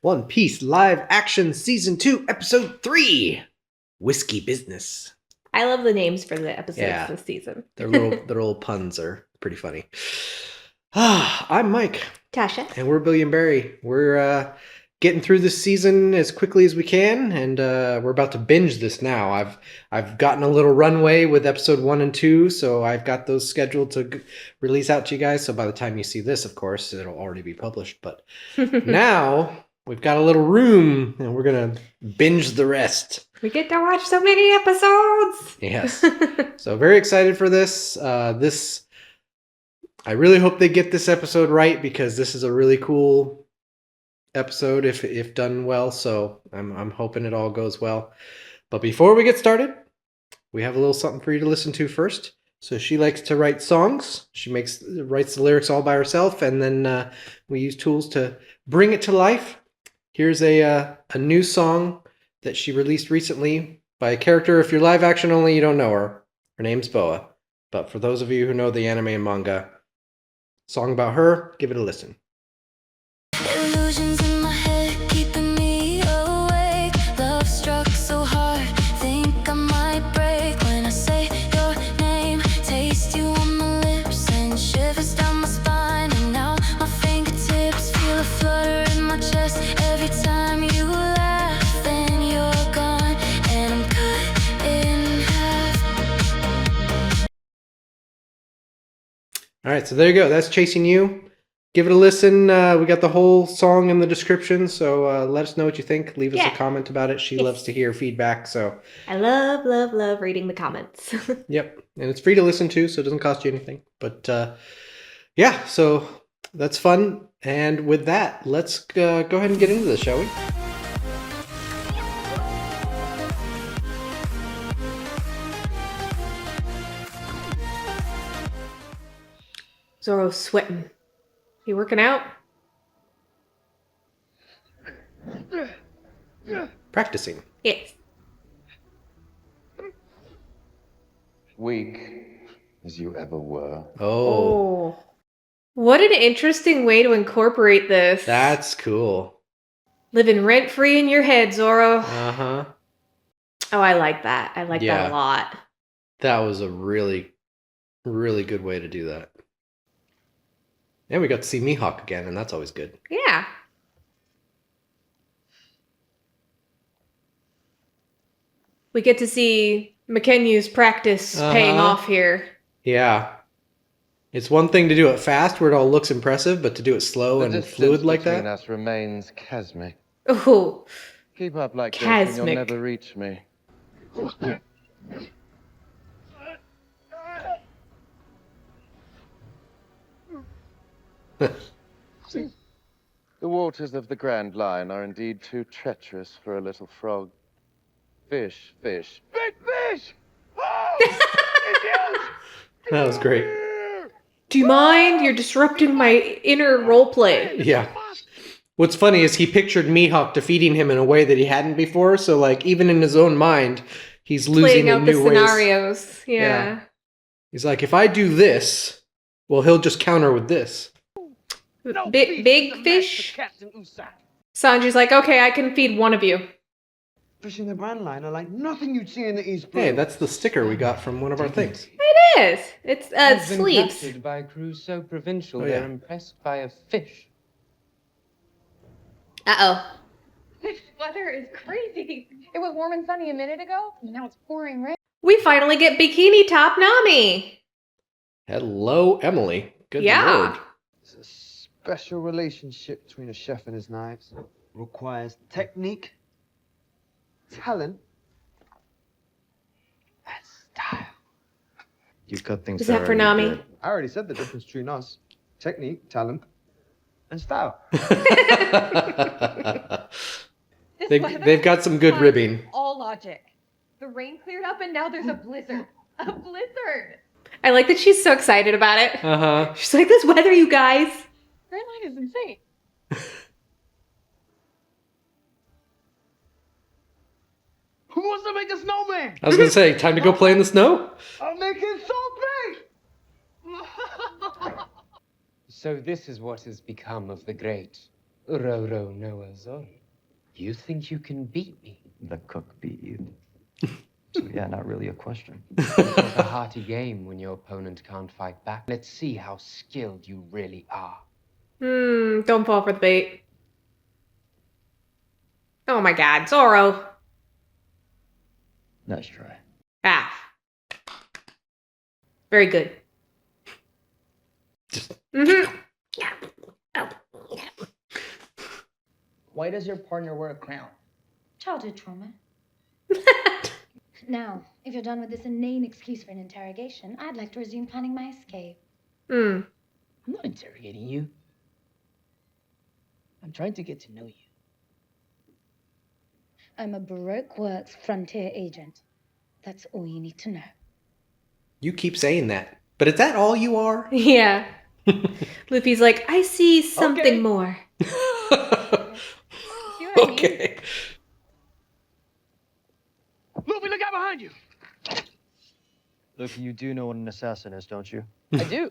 One Piece Live Action Season 2, Episode 3, Whiskey Business. I love the names for the episodes this season. Their little puns are pretty funny. I'm Mike. Tasha. And we're Billy and Beri. We're getting through this season as quickly as we can, and we're about to binge this now. I've gotten a little runway with episode 1 and 2, so I've got those scheduled to release out to you guys. So by the time you see this, of course, it'll already be published. But now we've got a little room, and we're gonna binge the rest. We get to watch so many episodes. Yes. So very excited for this. I really hope they get this episode right, because this is a really cool episode if done well. So I'm hoping it all goes well. But before we get started, we have a little something for you to listen to first. So she likes to write songs. She writes the lyrics all by herself, and then we use tools to bring it to life. Here's a new song that she released recently by a character. If you're live action only, you don't know her. Her name's Boa. But for those of you who know the anime and manga, song about her, give it a listen. Illusions in my head keeping me awake. Love struck so hard, think I might break when I say your name. Taste you on my lips and shivers down my spine. And now my fingertips feel a flutter in my chest every time you laugh. Then you're gone and I'm cut in half. All right, so there you go. That's Chasing You. Give it a listen. We got the whole song in the description, so let us know what you think. Leave us a comment about it. She loves to hear feedback. So I love reading the comments. Yep, and it's free to listen to, so it doesn't cost you anything. But yeah, so that's fun. And with that, let's go ahead and get into this, shall we? Zoro's sweating. You working out? Practicing. Yes. Weak as you ever were. Oh. What an interesting way to incorporate this. That's cool. Living rent-free in your head, Zoro. Uh-huh. Oh, I like that. I like that a lot. That was a really, really good way to do that. And we got to see Mihawk again, and that's always good. Yeah. We get to see McKenyu's practice paying off here. Yeah. It's one thing to do it fast, where it all looks impressive, but to do it slow and fluid like that. The distance between us remains cosmic. Oh. Keep up like this and you'll never reach me. The waters of the Grand Line are indeed too treacherous for a little frog. Fish, fish, big fish! Oh, idiots! That was great. Do you mind? You're disrupting my inner roleplay. Yeah. What's funny is he pictured Mihawk defeating him in a way that he hadn't before, so like even in his own mind, he's losing in new ways. Playing out the scenarios. Yeah. He's like, if I do this, well, he'll just counter with this. Big fish? Sanji's like, okay, I can feed one of you. Fish in the Grand Line are like nothing you'd see in the East Blue. Hey, that's the sticker we got from one of our things. It is. It's Been sleeves. captured by a crew so provincial Oh, they're yeah. impressed by a fish. Uh-oh. This weather is crazy. It was warm and sunny a minute ago, and now it's pouring rain. We finally get Bikini Top Nami. Hello, Emily. Good Lord. It's a special relationship between a chef and his knives. Requires technique, talent, and style. You cut things Is that for Nami? I already said the difference between us. Technique, talent, and style. They've got some good ribbing. All logic. The rain cleared up, and now there's a blizzard. A blizzard. I like that she's so excited about it. Uh-huh. She's like, this weather, you guys. Grand Line is insane. Who wants to make a snowman? I was going to say, time to go play in the snow? I'll make it so big! So this is what has become of the great Roro Noah Zoro. You think you can beat me? The cook beat you. So yeah, not really a question. It's like a hearty game when your opponent can't fight back. Let's see how skilled you really are. Don't fall for the bait. Oh my god, Zoro. Nice try. Ah. Very good. Mm-hmm. Why does your partner wear a crown? Childhood trauma. Now, if you're done with this inane excuse for an interrogation, I'd like to resume planning my escape. I'm not interrogating you. I'm trying to get to know you. I'm a Baroque Works frontier agent. That's all you need to know. You keep saying that. But is that all you are? Yeah. Luffy's like, I see something more. See what I mean? Okay. Luffy, look out behind you! Look, you do know what an assassin is, don't you? I do.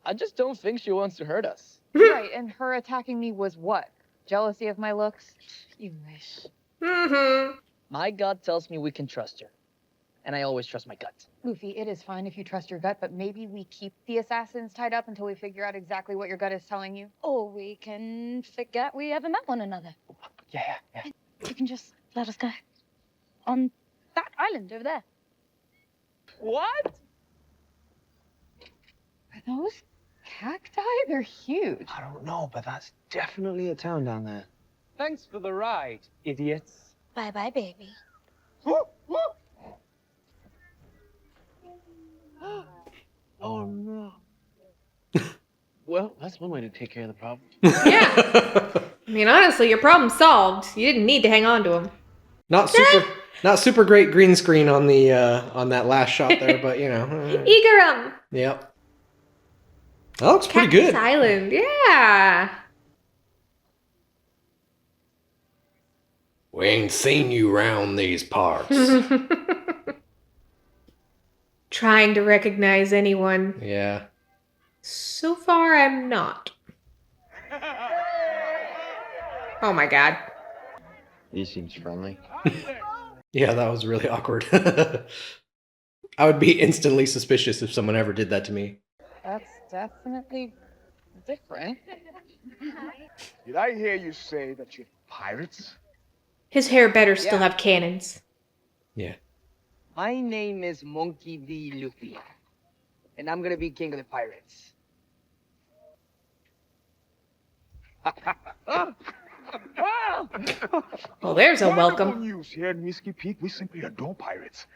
I just don't think she wants to hurt us. Right, and her attacking me was what? Jealousy of my looks? You wish. Mm-hmm. My gut tells me we can trust her. And I always trust my gut. Luffy, it is fine if you trust your gut, but maybe we keep the assassins tied up until we figure out exactly what your gut is telling you. Or we can forget we ever met one another. Yeah. You can just let us go. On that island over there. What? Are those cacti? They're huge. I don't know, but that's definitely a town down there. Thanks for the ride, idiots. Bye-bye, baby. Oh no. Well, that's one way to take care of the problem. Yeah. I mean, honestly, your problem's solved. You didn't need to hang on to him. Not super great green screen on the on that last shot there, but you know. Igaram. Yep. That looks pretty Cactus good. Island. Yeah. We ain't seen you round these parts. Trying to recognize anyone. Yeah. So far, I'm not. Oh my god. He seems friendly. Yeah, that was really awkward. I would be instantly suspicious if someone ever did that to me. That's definitely different. Did I hear you say that you're pirates? His hair better still have cannons. Yeah. My name is Monkey D. Luffy. And I'm gonna be king of the pirates. Well, there's a Wonderful welcome. news here in Whiskey Peak. We simply adore pirates.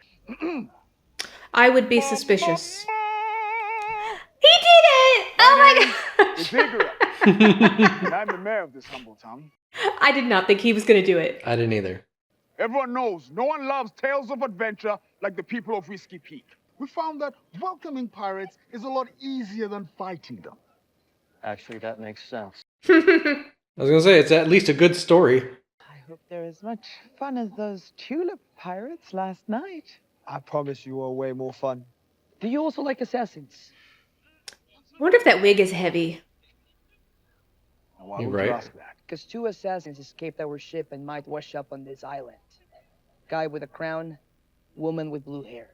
I would be suspicious. He did it! Oh my It's gosh! Igor, and I'm the mayor of this humble town. I did not think he was gonna do it. I didn't either. Everyone knows no one loves tales of adventure like the people of Whiskey Peak. We found that welcoming pirates is a lot easier than fighting them. Actually, that makes sense. I was gonna say, it's at least a good story. I hope they're as much fun as those tulip pirates last night. I promise you are way more fun. Do you also like assassins? I wonder if that wig is heavy. Now, why You're would you right. ask that? Because 2 assassins escaped our ship and might wash up on this island. Guy with a crown, woman with blue hair.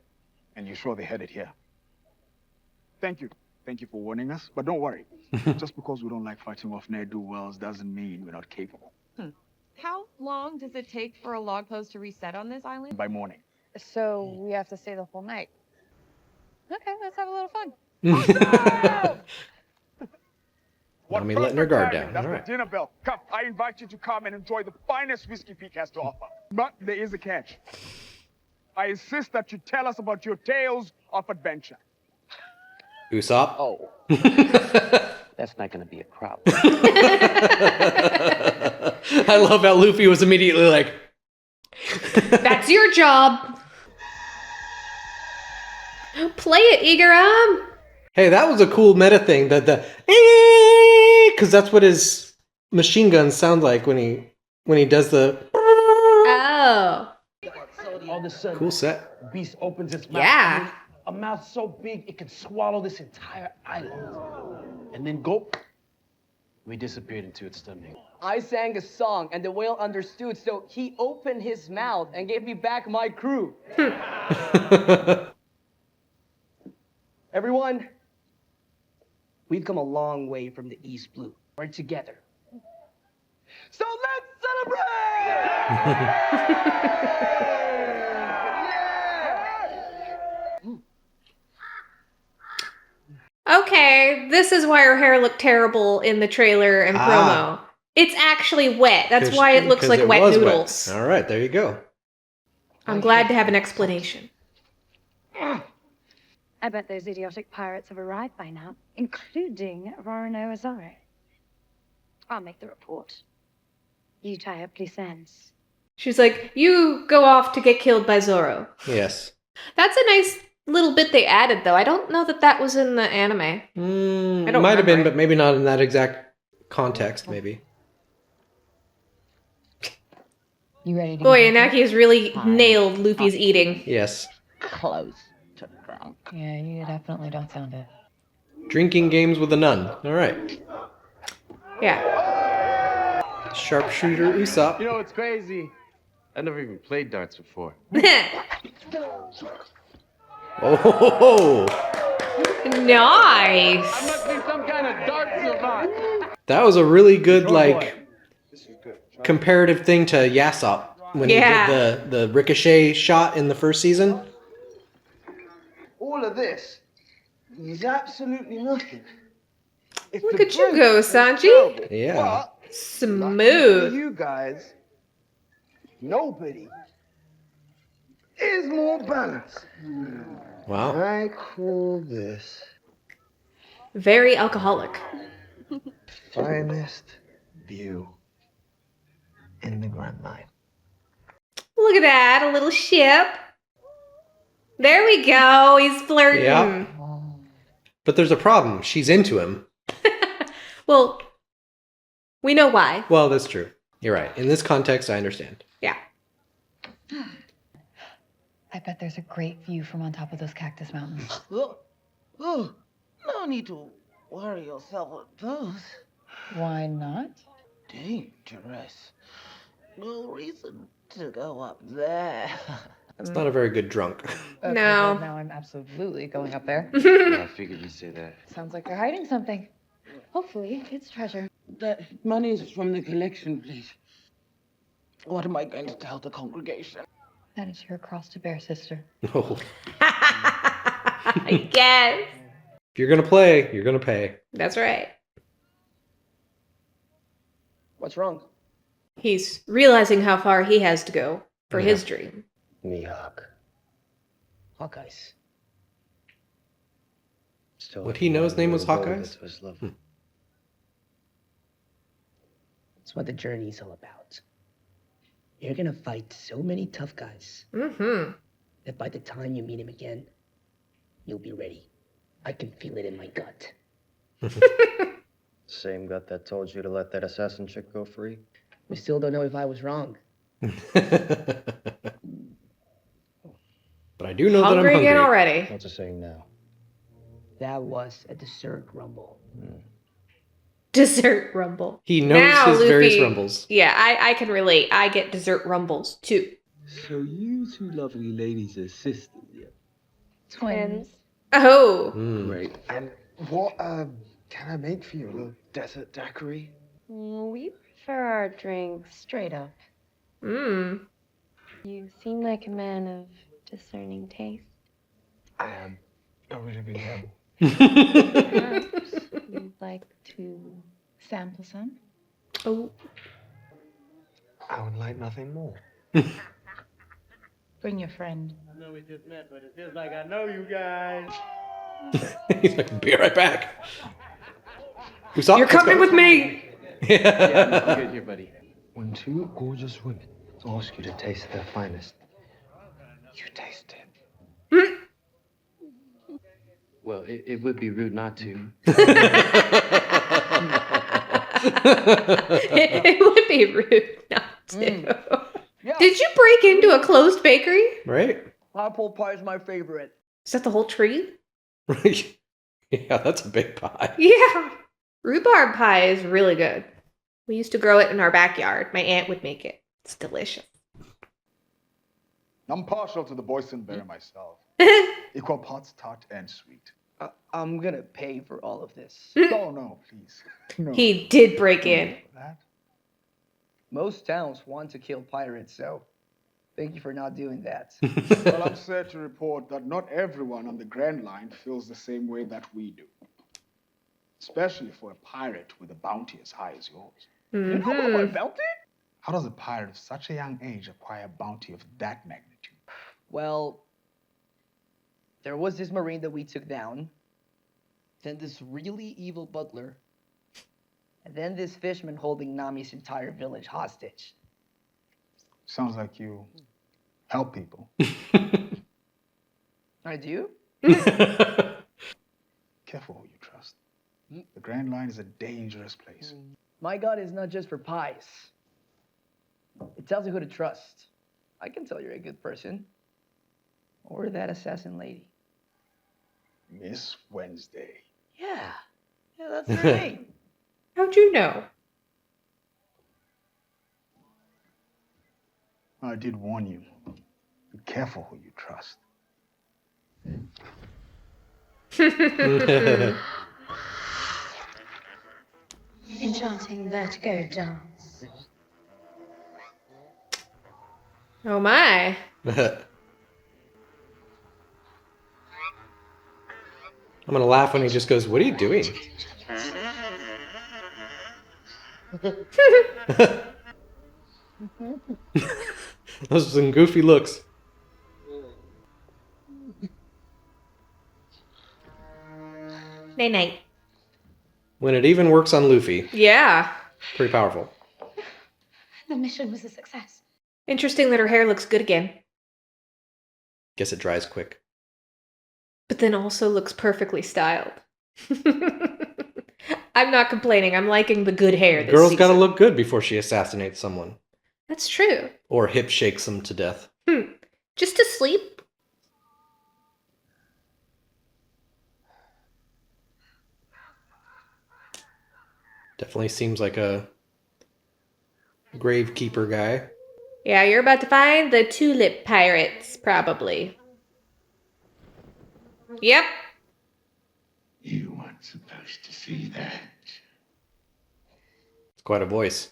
And you're sure they're headed here? Thank you. Thank you for warning us. But don't worry. Just because we don't like fighting off ne'er-do-wells doesn't mean we're not capable. How long does it take for a log post to reset on this island? By morning. So we have to stay the whole night. Okay, let's have a little fun. Mommy letting her guard down. That's All the right. dinner bell. Come, I invite you to come and enjoy the finest Whiskey Peak has to offer. But there is a catch. I insist that you tell us about your tales of adventure. Usopp? Oh. That's not gonna be a problem. I love how Luffy was immediately like, That's your job. Play it, Igaram. hey, that was a cool meta thing. Because that's what his machine guns sound like when he does the. Oh. All of a sudden, Cool set. beast opens its mouth. Yeah. A mouth so big it can swallow this entire island. And then go. We disappeared into its stomach. I sang a song and the whale understood, so he opened his mouth and gave me back my crew. Everyone, we've come a long way from the East Blue. We're together. So let's celebrate! Okay, this is why her hair looked terrible in the trailer and promo. It's actually wet. That's why it looks like wet noodles. All right, there you go. I'm glad to have an explanation. I bet those idiotic pirates have arrived by now, including Roronoa Zoro. I'll make the report. You tie up loose ends. She's like, you go off to get killed by Zoro. Yes. That's a nice little bit they added, though. I don't know that that was in the anime. It might have been, but maybe not in that exact context, maybe. You ready to Boy, Inaki has really nailed Luffy's eating. Yes. Close to drunk. Yeah, you definitely don't sound it. Drinking games with a nun. All right. Yeah. Sharpshooter Usopp. You know, it's crazy. I never even played darts before. Oh, Nice. I must be some kind of dart savant. that was a really good, like, comparative thing to Yasop when he did the ricochet shot in the first season. All of this is absolutely nothing. If Look the at you break go, was Sanji. terrible, Yeah. but lucky for Smooth. you guys, nobody is more balanced. Wow. I call this Very alcoholic. finest view in the Grand Line. Look at that, a little ship. There we go. He's flirting. Yeah. But there's a problem. She's into him. Well, we know why. Well, that's true. You're right. In this context, I understand. Yeah. I bet there's a great view from on top of those cactus mountains. No need to worry yourself with those. Why not? Dangerous. No reason to go up there. It's not a very good drunk. Okay, No. well, now I'm absolutely going up there. Yeah, I figured you'd say that. Sounds like they're hiding something. Hopefully, it's treasure. That money is from the collection, please. What am I going to tell the congregation? That is your cross to bear, sister. Oh. I guess. If you're going to play, you're going to pay. That's right. What's wrong? He's realizing how far he has to go for his dream. Mihawk. Hawkeyes. Still Would he know his name was go over Hawkeyes? to his love. That's what the journey's all about. You're gonna fight so many tough guys Mm-hmm. that by the time you meet him again, you'll be ready. I can feel it in my gut. Same gut that told you to let that assassin chick go free? We still don't know if I was wrong. But I do know that I'm Hungry hungry. again already. What's it saying now? That was a dessert rumble. Dessert rumble. He knows Now, his various Luffy- rumbles. Yeah, I can relate. I get dessert rumbles too. So you two lovely ladies are sisters, yeah? Twins. Oh. Great. And what can I make for you? A little desert daiquiri? We prefer our drinks straight up. Mm. You seem like a man of discerning taste. I am. I really, really am. Perhaps you'd like to Sample some? Oh. I would like nothing more. Bring your friend. I know we just met, but it feels like I know you guys. He's like, be right back. Usopp, You're let's coming go. with me. Yeah, I'm good here, buddy. When two gorgeous women ask you to taste their finest, you taste it. Well, it would be rude not to. It would be rude not to. Yeah. Did you break into a closed bakery? Right? Apple pie is my favorite. Is that the whole tree? Right. Yeah, that's a big pie. Yeah. Rhubarb pie is really good. We used to grow it in our backyard. My aunt would make it. It's delicious. I'm partial to the boysenberry myself. Equal parts tart and sweet. I'm gonna pay for all of this. No, please. No. He did break in. Most towns want to kill pirates, so thank you for not doing that. Well, I'm sad to report that not everyone on the Grand Line feels the same way that we do. Especially for a pirate with a bounty as high as yours. You know about my bounty? How does a pirate of such a young age acquire a bounty of that magnitude? Well, there was this marine that we took down, then this really evil butler, and then this fishman holding Nami's entire village hostage. Sounds like you help people. I do? Careful who you trust. The Grand Line is a dangerous place. My God is not just for pies. It tells you who to trust. I can tell you're a good person. Or that assassin lady. Miss Wednesday. Yeah, that's her name. How'd you know? I did warn you. Be careful who you trust. Enchanting vertigo dance. Oh my. I'm gonna laugh when he just goes, "What are you doing?" Those are some goofy looks. Night night. When it even works on Luffy. Yeah. Pretty powerful. The mission was a success. Interesting that her hair looks good again. Guess it dries quick. But then also looks perfectly styled. I'm not complaining. I'm liking the good hair this Girl's season. gotta look good before she assassinates someone. That's true. Or hip shakes them to death. Just to sleep? Definitely seems like a gravekeeper guy. Yeah, you're about to find the tulip pirates, probably. Yep. You weren't supposed to see that. It's quite a voice.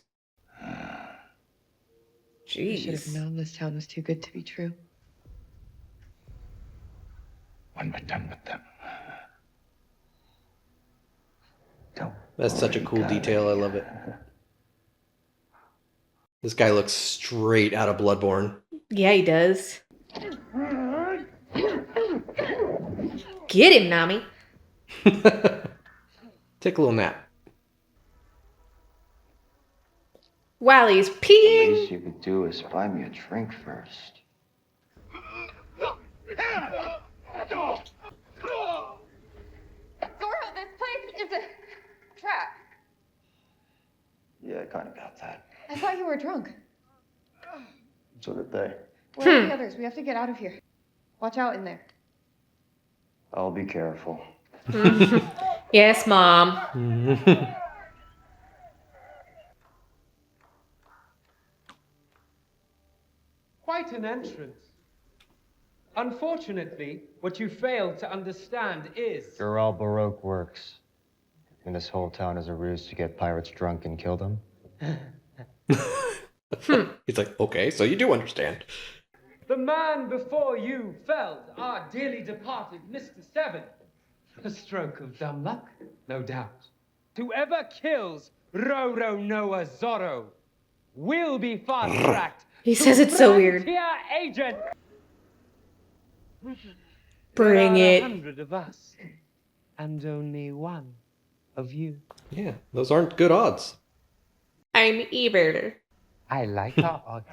You should have Jeez. known this town was too good to be true. When we're done with them. That's such a cool detail. I love it. This guy looks straight out of Bloodborne. Yeah, he does. Get him, Nami. Take a little nap. While he's The peeing. least you could do is buy me a drink first. Zoro, this place is a trap. Yeah, I kind of got that. I thought you were drunk. So did they. Where are the others? We have to get out of here. Watch out in there. I'll be careful. Yes, Mom. Quite an entrance. Unfortunately, what you fail to understand is... Sure, all Baroque works. And this whole town is a ruse to get pirates drunk and kill them. He's like, okay, so you do understand. The man before you felled our dearly departed Mr. Seven. A stroke of dumb luck, no doubt. Whoever kills Roro Noah Zoro will be fast-tracked. He says it's so weird. Frontier agent. Bring There are it. 100 of us, and only one of you. Yeah, those aren't good odds. I'm evil. I like our odds.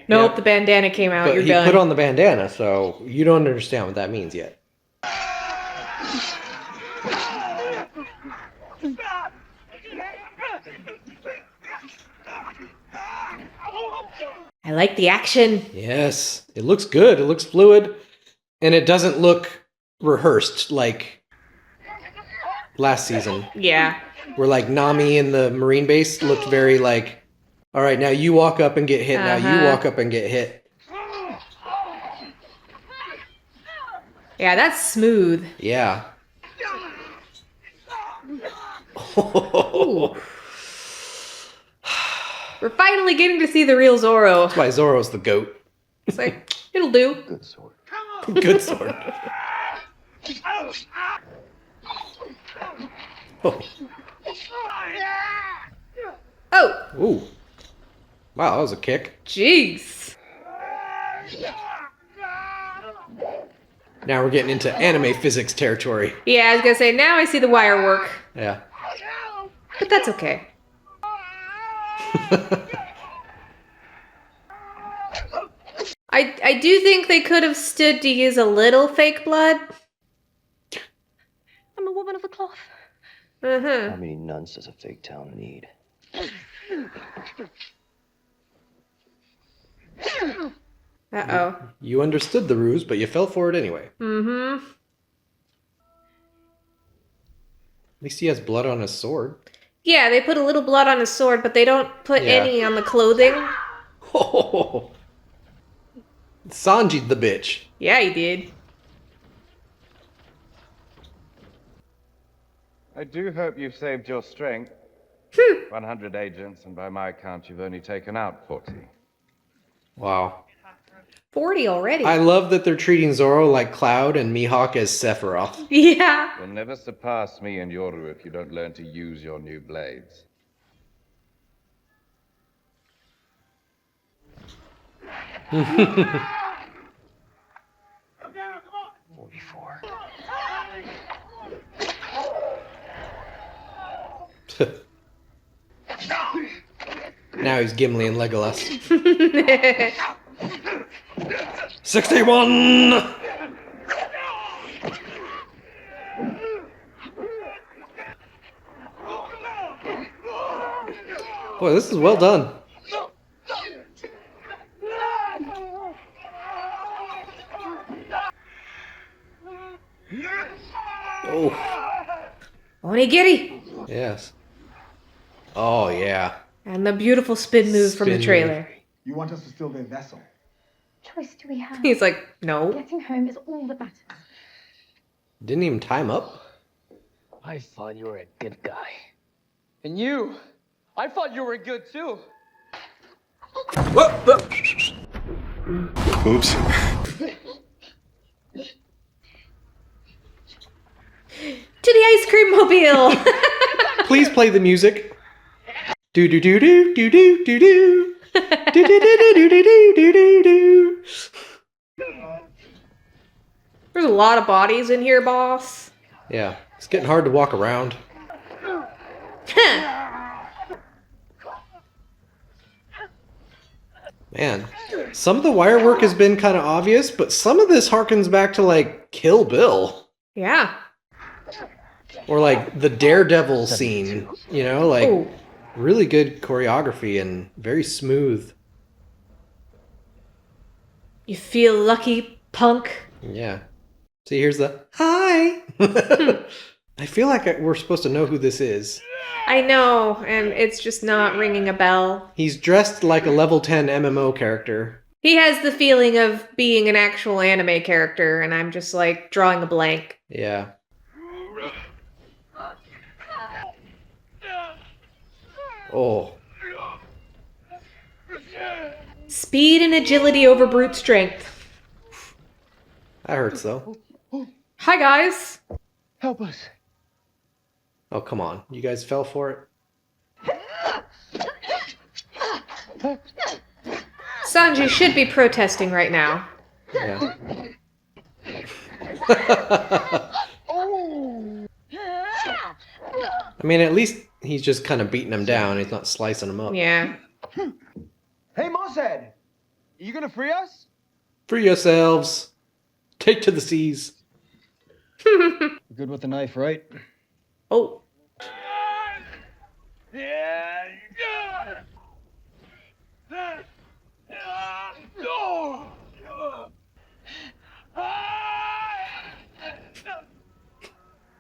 Nope, Yeah. the bandana came out. But You're he done. put on the bandana, so you don't understand what that means yet. I like the action. Yes, it looks good. It looks fluid, and it doesn't look rehearsed like last season. Yeah. Where like Nami in the Marine base looked very like, all right, now you walk up and get hit. Now you walk up and get hit. Yeah, that's smooth. Yeah. Ooh. We're finally getting to see the real Zoro. That's why Zoro's the GOAT. It's like, it'll do. Good sword. Good sword. Oh. Oh. Ooh. Wow, that was a kick. Jeez. Now we're getting into anime physics territory. Yeah, I was gonna say, now I see the wire work. Yeah. But that's okay. I do think they could have stood to use a little fake blood. I'm a woman of the cloth. How many nuns does a fake town need? Uh-oh. You understood the ruse, but you fell for it anyway. Mm-hmm. At least he has blood on his sword. Yeah, they put a little blood on his sword, but they don't put any on the clothing. Oh, Sanji'd the bitch. Yeah, he did. I do hope you've saved your strength. 100 agents, and by my count, you've only taken out 40. Wow. 40 already. I love that they're treating Zoro like Cloud and Mihawk as Sephiroth. Yeah. You'll never surpass me and Yoru if you don't learn to use your new blades. Now he's Gimli and Legolas. 61! Boy, this is well done. Oh. Onigiri! Yes. Oh, yeah. And the beautiful spin move from the Spin trailer. You want us to steal their vessel? Choice do we have? He's like, no. Getting home is all that matters. Didn't even time up. I thought you were a good guy. And you? I thought you were good too. Oops. To the ice cream mobile! Please play the music. Do do do do do do do do. Do do do do do do do do do. There's a lot of bodies in here, boss. Yeah, it's getting hard to walk around. Man, some of the wire work has been kind of obvious, but some of this harkens back to like Kill Bill. Yeah. Or like the Daredevil scene, you know, like Ooh. really good choreography and very smooth. You feel lucky, punk? Yeah. See, here's the hi. I feel like we're supposed to know who this is. I know, and it's just not ringing a bell. He's dressed like a level 10 MMO character. He has the feeling of being an actual anime character, and I'm just like drawing a blank. Yeah. Oh. Speed and agility over brute strength. That hurts though. Hi, guys. Help us. Oh, come on. You guys fell for it? Sanji should be protesting right now. Yeah. I mean, at least he's just kind of beating him down. He's not slicing him up. Yeah. Hey, Mossad! You gonna free us? Free yourselves. Take to the seas. Good with the knife, right? Oh.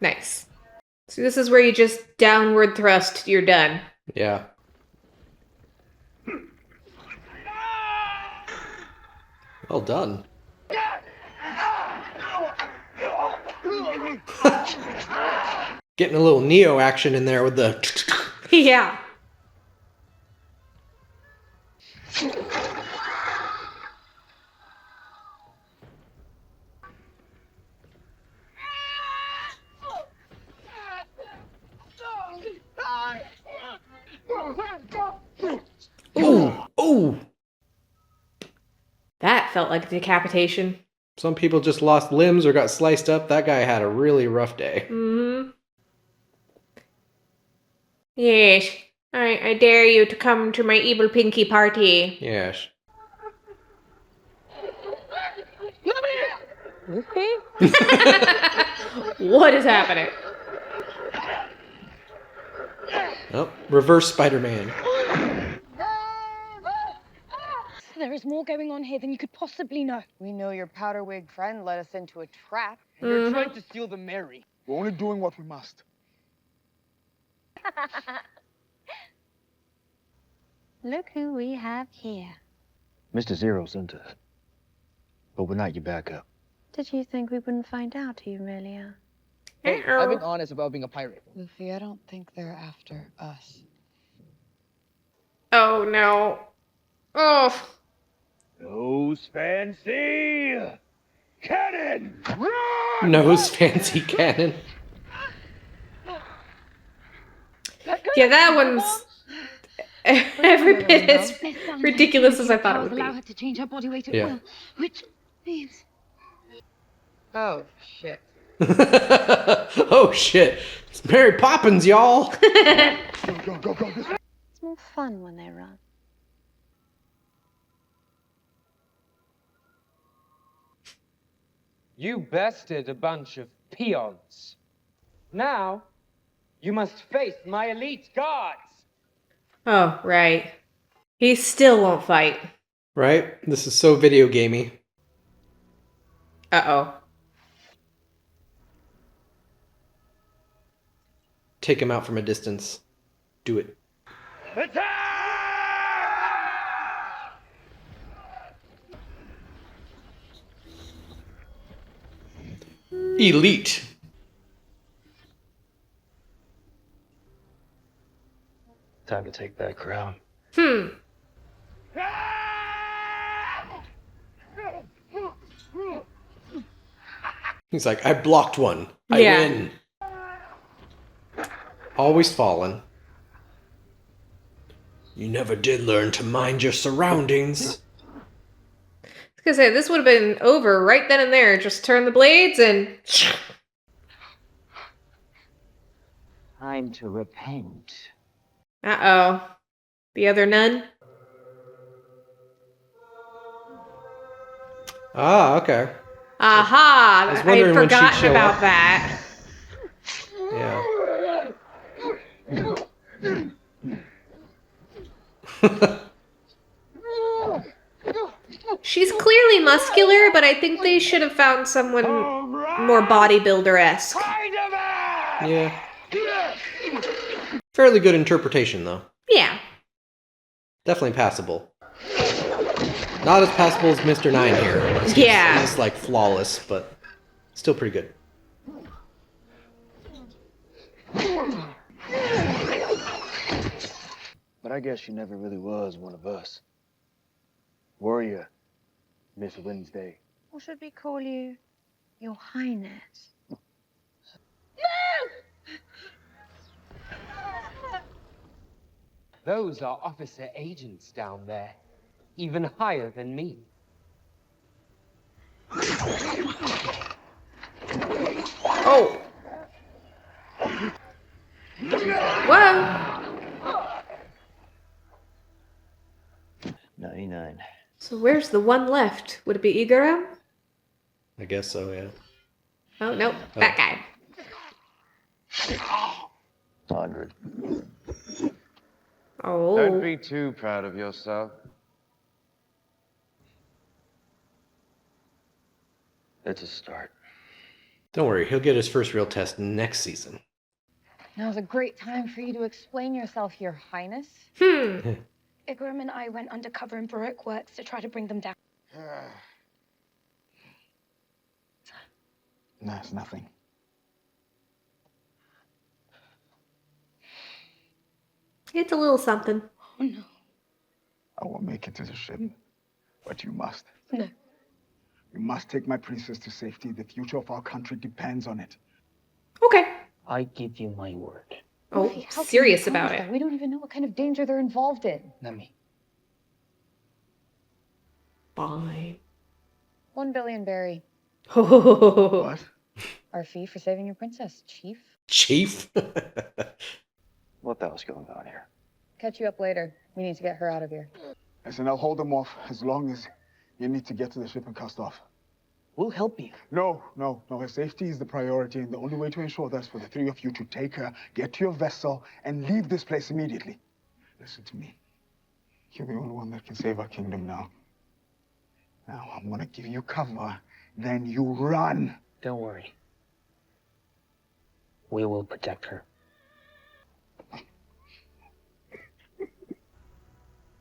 Nice. So this is where you just downward thrust, you're done. Yeah. Well done. Getting a little Neo action in there with the... Yeah. Ooh! Ooh! That felt like a decapitation. Some people just lost limbs or got sliced up. That guy had a really rough day. Mm-hmm. Yes. I dare you to come to my evil pinky party. Yes. What is happening? Oh, reverse Spider-Man. There is more going on here than you could possibly know. We know your powder wig friend led us into a trap. And you're trying to steal the Mary. We're only doing what we must. Look who we have here. Mr. Zero sent us. But we're not your backup. Did you think we wouldn't find out who you really are? Hey, I've been honest about being a pirate. Luffy, I don't think they're after us. Oh no. Oh. Nose fancy cannon! Nose fancy cannon. Yeah, that one's every bit as ridiculous as I thought it would be. Allow her to change her body weight at Yeah. will, which means... Oh, shit. Oh shit. It's Mary Poppins, y'all. It's more fun when they run. You bested a bunch of peons. Now, you must face my elite guards. Oh, right. He still won't fight. Right? This is so video gamey. Uh-oh. Take him out from a distance. Do it. Elite. Time to take that crown. He's like, I blocked one. I Yeah. win. Always fallen. You never did learn to mind your surroundings. I was gonna say, this would have been over right then and there. Just turn the blades and... Time to repent. Uh-oh. The other nun? Ah, okay. Aha! I was I wondering had when she'd forgotten show about up. that. Yeah. She's clearly muscular, but I think they should have found someone more bodybuilder-esque. Yeah. Fairly good interpretation, though. Yeah. Definitely passable. Not as passable as Mr. Nine here. Yeah. He's like flawless, but still pretty good. But I guess she never really was one of us. Were you, Miss Wednesday? Or should we call you Your Highness? Those are officer agents down there, even higher than me. Oh. Whoa. 99. So where's the one left? Would it be Igaro? I guess so, yeah. Oh, nope. That guy. 100. Oh. Don't be too proud of yourself. It's a start. Don't worry, he'll get his first real test next season. Now's a great time for you to explain yourself, Your Highness. Igram and I went undercover in Baroque works to try to bring them down. That's nothing. It's a little something. Oh no. I won't make it to the ship, but you must. No. You must take my princess to safety. The future of our country depends on it. Okay. I give you my word. Oh, Wolfie, how can you serious promise about it. that? We don't even know what kind of danger they're involved in. Nami. Fine. 1 billion, Beri. What? Our fee for saving your princess, Chief. Chief? What the hell's going on here? Catch you up later. We need to get her out of here. Listen, I'll hold them off as long as you need to get to the ship and cast off. We'll help you. No. Her safety is the priority, and the only way to ensure that's for the three of you to take her, get to your vessel, and leave this place immediately. Listen to me. You're the only one that can save our kingdom now. Now, I'm gonna give you cover, then you run. Don't worry. We will protect her.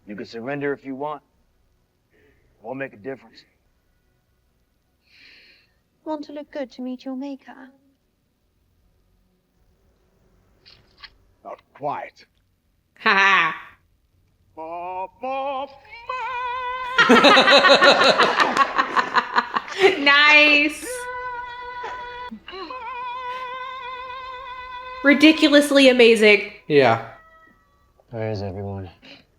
You can surrender if you want. Won't make a difference. Want to look good to meet your maker? Not quite. Ha Nice. Ridiculously amazing. Yeah. Where is everyone?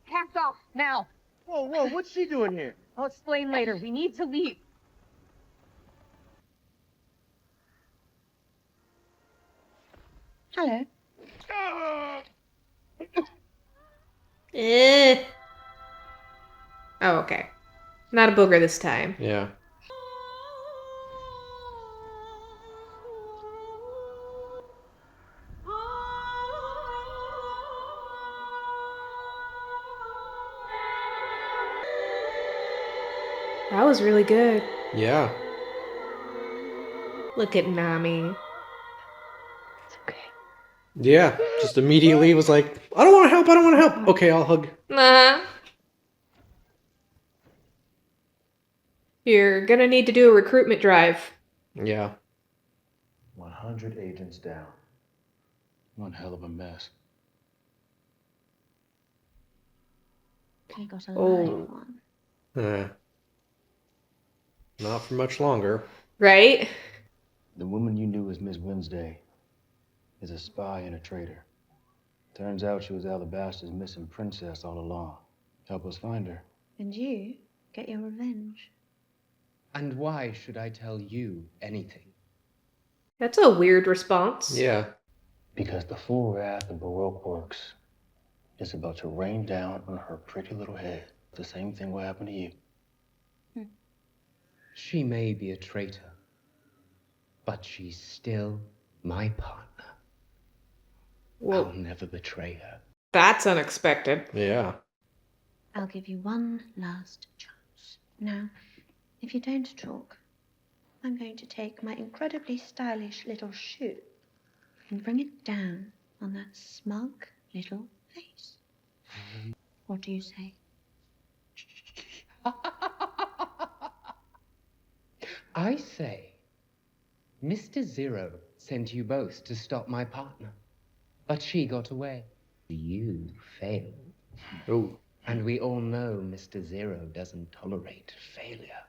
Cast off, now. Whoa, what's she doing here? I'll explain later. We need to leave. Hello. Oh, okay. Not a booger this time. Yeah. That was really good. Yeah. Look at Nami. Yeah. Just immediately was like, I don't want to help. I don't want to help. Okay, I'll hug. You're gonna need to do a recruitment drive. Yeah. 100 agents down. One hell of a mess. I got a Oh. live one. Not for much longer. Right? The woman you knew as Miss Wednesday is a spy and a traitor. Turns out she was Alabaster's missing princess all along. Help us find her. And you get your revenge. And why should I tell you anything? That's a weird response. Yeah. Because the full wrath of Baroque works is about to rain down on her pretty little head. The same thing will happen to you. She may be a traitor, but she's still my partner. Well, I'll never betray her. That's unexpected. Yeah. I'll give you one last chance. Now, if you don't talk, I'm going to take my incredibly stylish little shoe and bring it down on that smug little face. What do you say? I say, Mr. Zero sent you both to stop my partner, but she got away. You failed. Oh. And we all know Mr. Zero doesn't tolerate failure.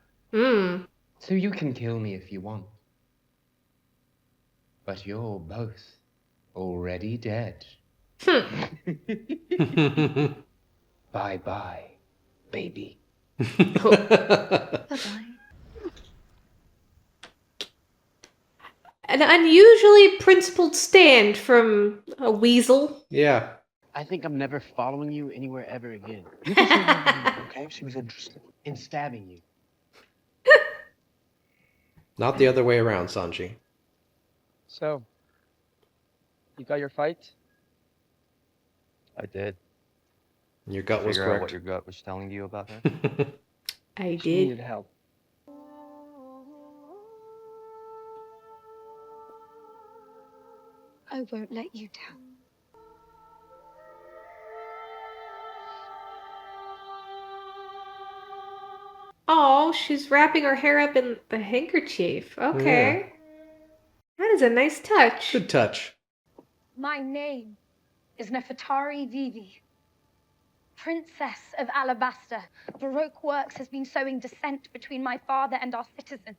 So you can kill me if you want. But you're both already dead. Bye-bye, baby. Bye-bye. An unusually principled stand from a weasel. Yeah. I think I'm never following you anywhere ever again. You can say that, okay? She was interested in stabbing you. Not the other way around, Sanji. So, you got your fight? I did. Your gut was Figure out what correct. your gut was telling you about her? I She needed help. I won't let you down. Oh, she's wrapping her hair up in the handkerchief. Okay. That is a nice touch. Good touch. My name is Nefertari Vivi, Princess of Alabaster. Baroque works has been sowing dissent between my father and our citizens,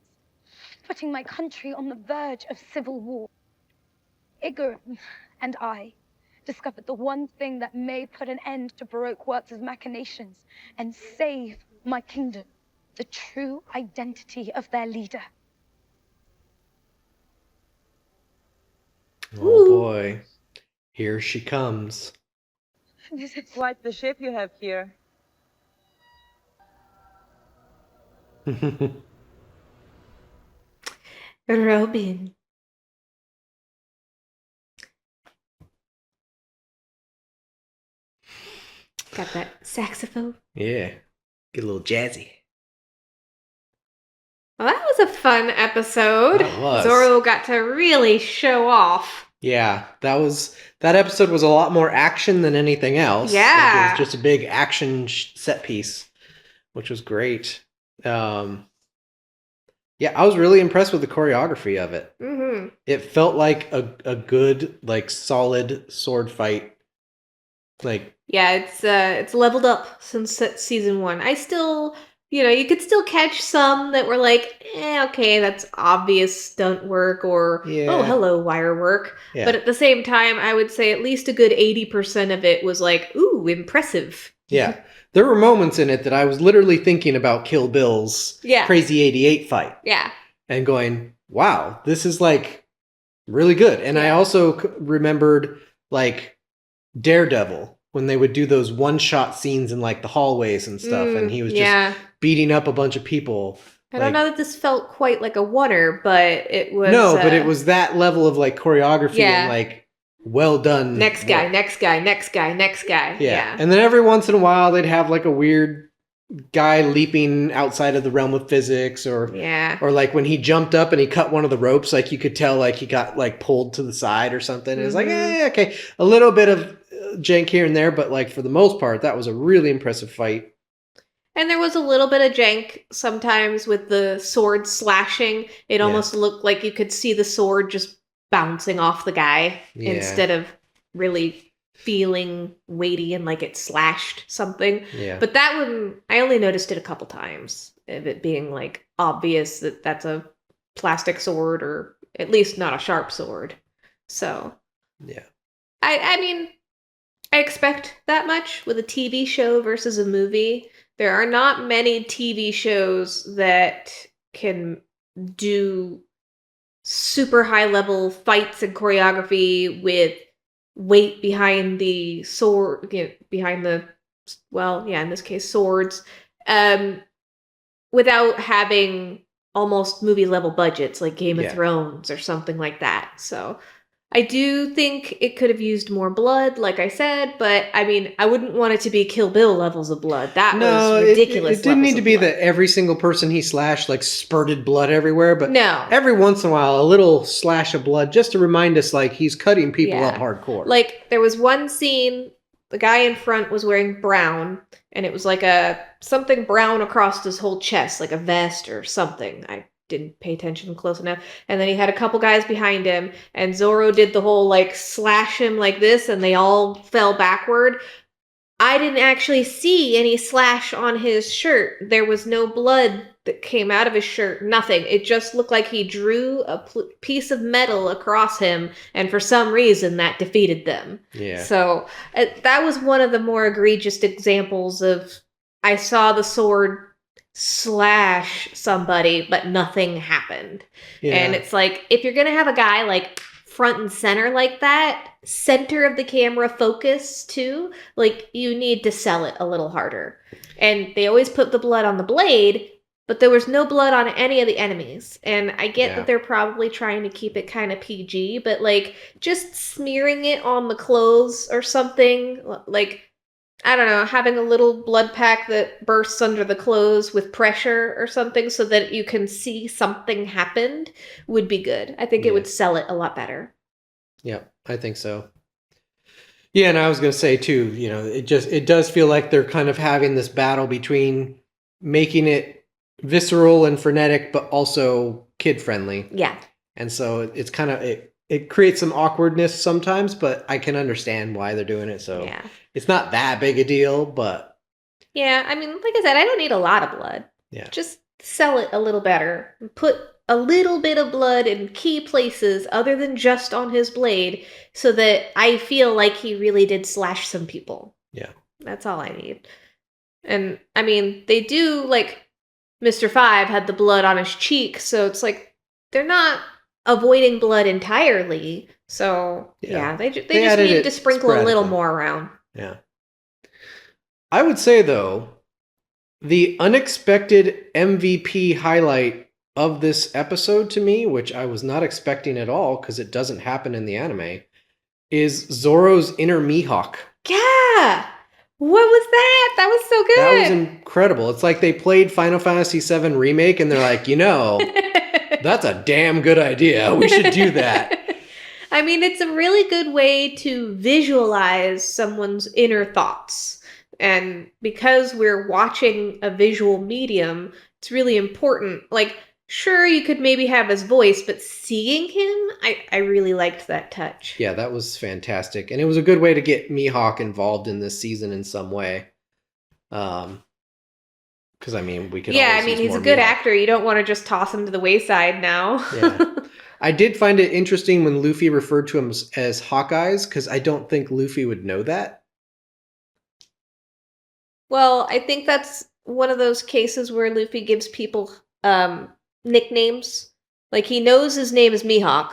putting my country on the verge of civil war. Igaram and I discovered the one thing that may put an end to Baroque works' machinations and save my kingdom, the true identity of their leader. Oh boy. Here she comes. This is quite the ship you have here. Robin. Got that saxophone. Yeah. Get a little jazzy. Well, that was a fun episode. That was. Zoro got to really show off. Yeah, that episode was a lot more action than anything else. Yeah. Like, it was just a big action set piece, which was great. Yeah, I was really impressed with the choreography of it. Mm-hmm. It felt like a good, like, solid sword fight. Like, yeah, it's leveled up since season 1. I still, you could still catch some that were like, okay, that's obvious stunt work or, oh, hello, wire work. Yeah. But at the same time, I would say at least a good 80% of it was like, ooh, impressive. Yeah. There were moments in it that I was literally thinking about Kill Bill's Crazy 88 fight. Yeah. And going, wow, this is like really good. And I also remembered like Daredevil when they would do those one-shot scenes in like the hallways and stuff. And he was just beating up a bunch of people. I don't know that this felt quite like a oneer, but it was... No, but it was that level of like choreography and like well done. Next guy, next guy, next guy, next guy. Yeah. And then every once in a while they'd have like a weird guy leaping outside of the realm of physics or like when he jumped up and he cut one of the ropes, like you could tell like he got like pulled to the side or something. It was like, okay, a little bit of jank here and there, but like for the most part, that was a really impressive fight. And there was a little bit of jank sometimes with the sword slashing. It almost looked like you could see the sword just bouncing off the guy instead of really feeling weighty and like it slashed something. Yeah. But that one, I only noticed it a couple times of it being like obvious that that's a plastic sword or at least not a sharp sword. So yeah, I mean, I expect that much with a TV show versus a movie. There are not many TV shows that can do super high level fights and choreography with weight behind the sword, behind the, in this case, swords, without having almost movie level budgets like Game of Thrones or something like that. So I do think it could have used more blood, like I said, but I mean, I wouldn't want it to be Kill Bill levels of blood. That was ridiculous. It didn't need to be that every single person he slashed like spurted blood everywhere, but every once in a while, a little slash of blood just to remind us like he's cutting people up hardcore. Like there was one scene, the guy in front was wearing brown, and it was like something brown across his whole chest, like a vest or something. I didn't pay attention close enough. And then he had a couple guys behind him, and Zoro did the whole like slash him like this, and they all fell backward. I didn't actually see any slash on his shirt. There was no blood that came out of his shirt, nothing. It just looked like he drew a piece of metal across him, and for some reason that defeated them. Yeah. So that was one of the more egregious examples of I saw the sword slash somebody, but nothing happened. Yeah. And it's like, if you're gonna have a guy like front and center like that, center of the camera focus too, like you need to sell it a little harder. And they always put the blood on the blade, but there was no blood on any of the enemies. And I get that they're probably trying to keep it kind of PG, but like just smearing it on the clothes or something, like I don't know, having a little blood pack that bursts under the clothes with pressure or something so that you can see something happened would be good. I think it would sell it a lot better. Yeah. I think so. Yeah, and I was going to say too, you know, it does feel like they're kind of having this battle between making it visceral and frenetic, but also kid friendly. Yeah. And so it's kind of it creates some awkwardness sometimes, but I can understand why they're doing it. So Yeah. it's not that big a deal, but Yeah, I mean, like I said, I don't need a lot of blood. yeah. Just sell it a little better. Put a little bit of blood in key places other than just on his blade so that I feel like he really did slash some people. Yeah. That's all I need. And, I mean, they do, like, Mr. Five had the blood on his cheek, so it's like they're not avoiding blood entirely. So, yeah, they just needed to sprinkle a little more around. Yeah. I would say, though, the unexpected MVP highlight of this episode to me, which I was not expecting at all because it doesn't happen in the anime, is Zoro's inner Mihawk. Yeah! What was that? That was so good! That was incredible. It's like they played Final Fantasy VII Remake and they're like, you know, that's a damn good idea. We should do that. I mean, it's a really good way to visualize someone's inner thoughts. And because we're watching a visual medium, it's really important. Like, sure, you could maybe have his voice, but seeing him, I really liked that touch. Yeah, that was fantastic. And it was a good way to get Mihawk involved in this season in some way. Because, I mean, we could always use he's more a good Mihawk. actor. You don't want to just toss him to the wayside now. Yeah. I did find it interesting when Luffy referred to him as Hawkeyes, because I don't think Luffy would know that. Well, I think that's one of those cases where Luffy gives people nicknames. Like, he knows his name is Mihawk,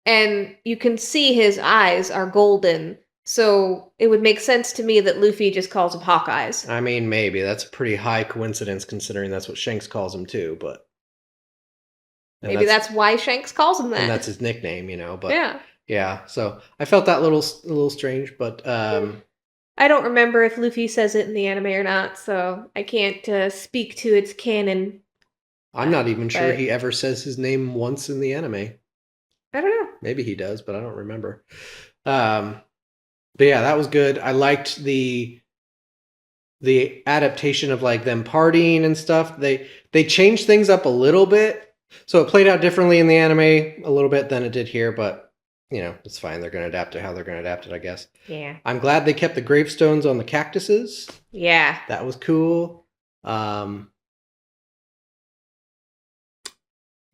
and you can see his eyes are golden, so it would make sense to me that Luffy just calls him Hawkeyes. I mean, maybe. That's a pretty high coincidence considering that's what Shanks calls him too, but... Maybe that's why Shanks calls him that. And that's his nickname, you know, but... Yeah. Yeah, so I felt that a little strange, but... I don't remember if Luffy says it in the anime or not, so I can't speak to its canon. I'm not even sure but- he ever says his name once in the anime. I don't know. Maybe he does, but I don't remember. But yeah, that was good. I liked the adaptation of like them partying and stuff. They changed things up a little bit, so it played out differently in the anime a little bit than it did here. But you know, it's fine. They're going to adapt it how they're going to adapt it, I guess. Yeah. I'm glad they kept the gravestones on the cactuses. Yeah. That was cool.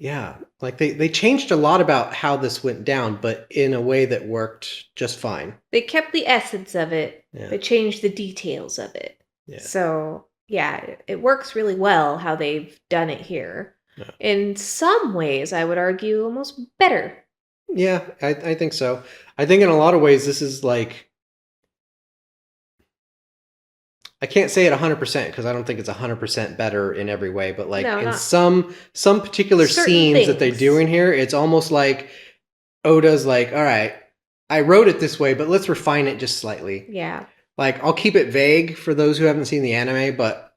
Yeah, like they changed a lot about how this went down, but in a way that worked just fine. They kept the essence of it. Yeah. They changed the details of it. Yeah. So, yeah, it works really well how they've done it here. Yeah. In some ways, I would argue almost better. Yeah, I think so. I think in a lot of ways, this is like... I can't say it 100% because I don't think it's 100% better in every way, but like No, in not- some particular Certain scenes that they things. do in here, it's almost like Oda's like, all right, I wrote it this way, but let's refine it just slightly. Yeah. Like, I'll keep it vague for those who haven't seen the anime, but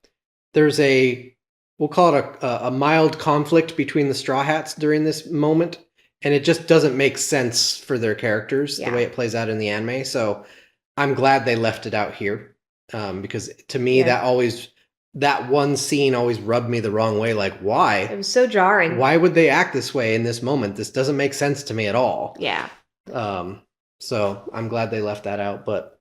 there's we'll call it a mild conflict between the Straw Hats during this moment, and it just doesn't make sense for their characters the Yeah. way it plays out in the anime. So I'm glad they left it out here. Because to me, Yeah. that one scene always rubbed me the wrong way. Like, why? It was so jarring. Why would they act this way in this moment? This doesn't make sense to me at all. Yeah. So I'm glad they left that out. But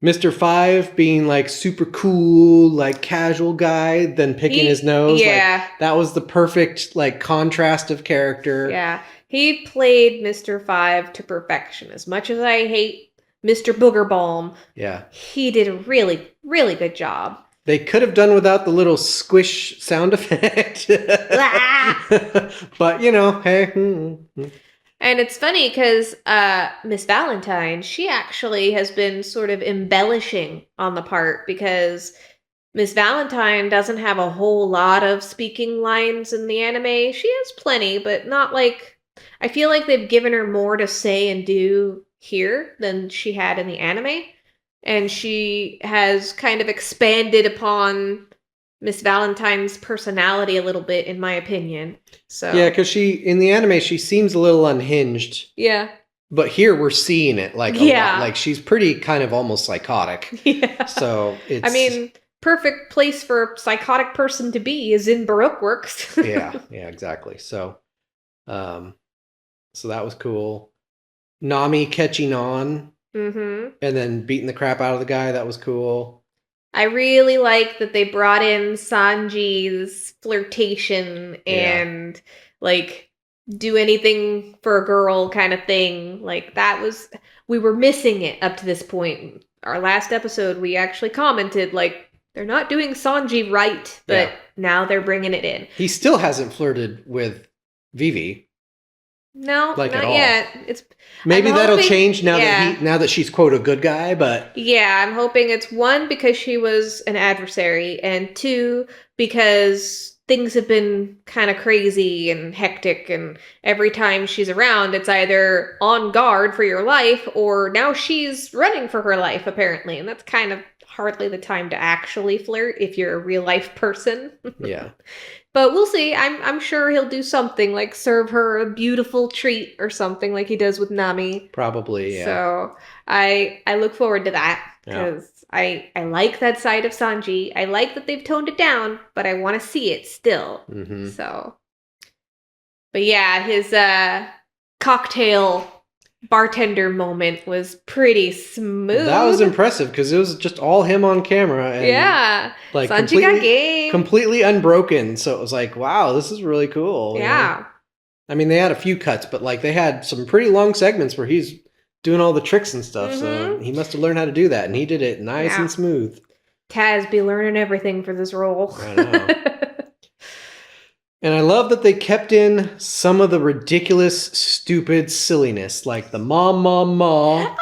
Mr. Five being like super cool, like casual guy, then picking his nose. Yeah. Like, that was the perfect like contrast of character. Yeah. He played Mr. Five to perfection. As much as I hate Mr. Boogerbalm, Yeah. he did a really, really good job. They could have done without the little squish sound effect. But, you know, hey. And it's funny because Miss Valentine, she actually has been sort of embellishing on the part because Miss Valentine doesn't have a whole lot of speaking lines in the anime. She has plenty, but not like... I feel like they've given her more to say and do here than she had in the anime. And she has kind of expanded upon Miss Valentine's personality a little bit, in my opinion. So Yeah, because in the anime, she seems a little unhinged. Yeah. But here we're seeing it like a Yeah. lot. Like she's pretty kind of almost psychotic. Yeah. So it's. I mean, perfect place for a psychotic person to be is in Baroque works. yeah, exactly. So that was cool. Nami catching on Mm-hmm. and then beating the crap out of the guy. That was cool. I really like that they brought in Sanji's flirtation and like do anything for a girl kind of thing. Like we were missing it up to this point. Our last episode, we actually commented like they're not doing Sanji right, but now they're bringing it in. He still hasn't flirted with Vivi. No, Like, not at all. yet. It's Maybe I'm that'll hoping- change now yeah. now that she's quote a good guy, but Yeah, I'm hoping it's 1 because she was an adversary, and 2 because things have been kind of crazy and hectic, and every time she's around, it's either on guard for your life or now she's running for her life, apparently, and that's kind of hardly the time to actually flirt if you're a real life person. yeah. But we'll see. I'm sure he'll do something like serve her a beautiful treat or something like he does with Nami. Probably, yeah. So I look forward to that Yeah. because I like that side of Sanji. I like that they've toned it down, but I want to see it still. Mhm. So, but yeah, his cocktail bartender moment was pretty smooth. That was impressive because it was just all him on camera and Yeah, like Sanji got game. completely unbroken. So it was like, wow, this is really cool. you know? Yeah. I mean, they had a few cuts, but like they had some pretty long segments where he's doing all the tricks and stuff. So he must have learned how to do that, and he did it nice Yeah. and smooth. Taz be learning everything for this role. I know. And I love that they kept in some of the ridiculous, stupid silliness, like the mom. I know.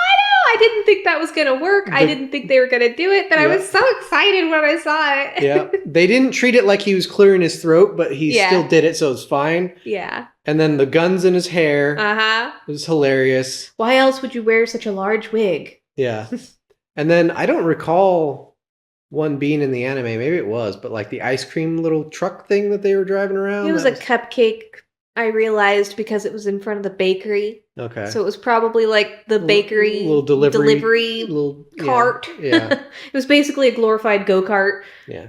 I didn't think that was gonna work. I didn't think they were gonna do it, but I was so excited when I saw it. Yeah, they didn't treat it like he was clearing his throat, but he Yeah. still did it, so it's fine. Yeah. And then the guns in his hair Uh-huh. was hilarious. Why else would you wear such a large wig? Yeah. And then I don't recall one being in the anime. Maybe it was, but like the ice cream little truck thing that they were driving around. It was that a cupcake, I realized, because it was in front of the bakery. Okay. So it was probably like the bakery little delivery cart. Yeah. It was basically a glorified go-kart. Yeah.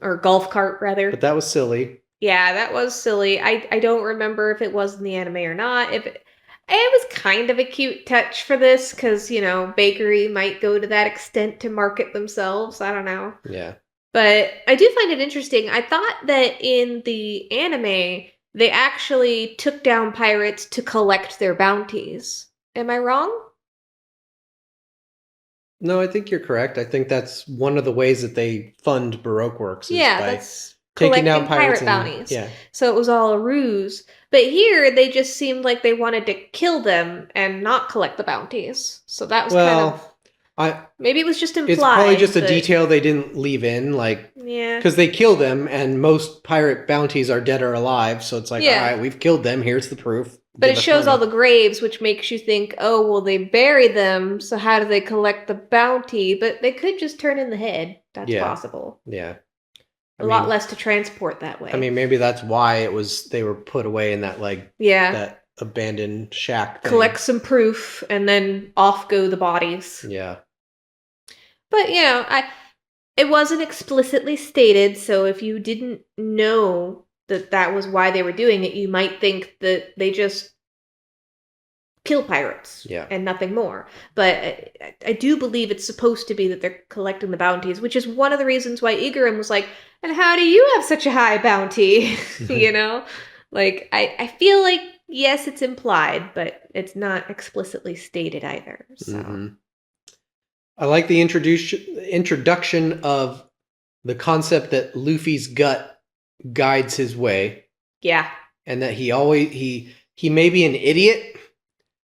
Or golf cart, rather. But that was silly. Yeah, that was silly. I don't remember if it was in the anime or not. If it was kind of a cute touch for this because, you know, bakery might go to that extent to market themselves. I don't know. Yeah. But I do find it interesting. I thought that in the anime, they actually took down pirates to collect their bounties. Am I wrong? No, I think you're correct. I think that's one of the ways that they fund Baroque works. Is Yeah, by that's taking collecting down pirates pirate and- bounties. Yeah. So it was all a ruse. But here, they just seemed like they wanted to kill them and not collect the bounties. So that was kind of... Maybe it was just implied. It's probably just a but- detail they didn't leave in, like Yeah. because they kill them, and most pirate bounties are dead or alive. So it's like, Yeah. all right, we've killed them. Here's the proof. But Give it us shows money. all the graves, which makes you think, oh, well, they bury them, so how do they collect the bounty? But they could just turn in the head. That's Yeah. possible. Yeah. A lot less to transport that way. I mean, maybe that's why they were put away in that Yeah. that abandoned shack. Thing. Collect some proof, and then off go the bodies. Yeah. But, you know, it wasn't explicitly stated, so if you didn't know that was why they were doing it, you might think that they just kill pirates Yeah. and nothing more. But I do believe it's supposed to be that they're collecting the bounties, which is one of the reasons why Igaram was like, and how do you have such a high bounty? You know? Like, I feel like, yes, it's implied, but it's not explicitly stated either. So. Mhm. I like the introduction of the concept that Luffy's gut guides his way, Yeah. and that he may be an idiot,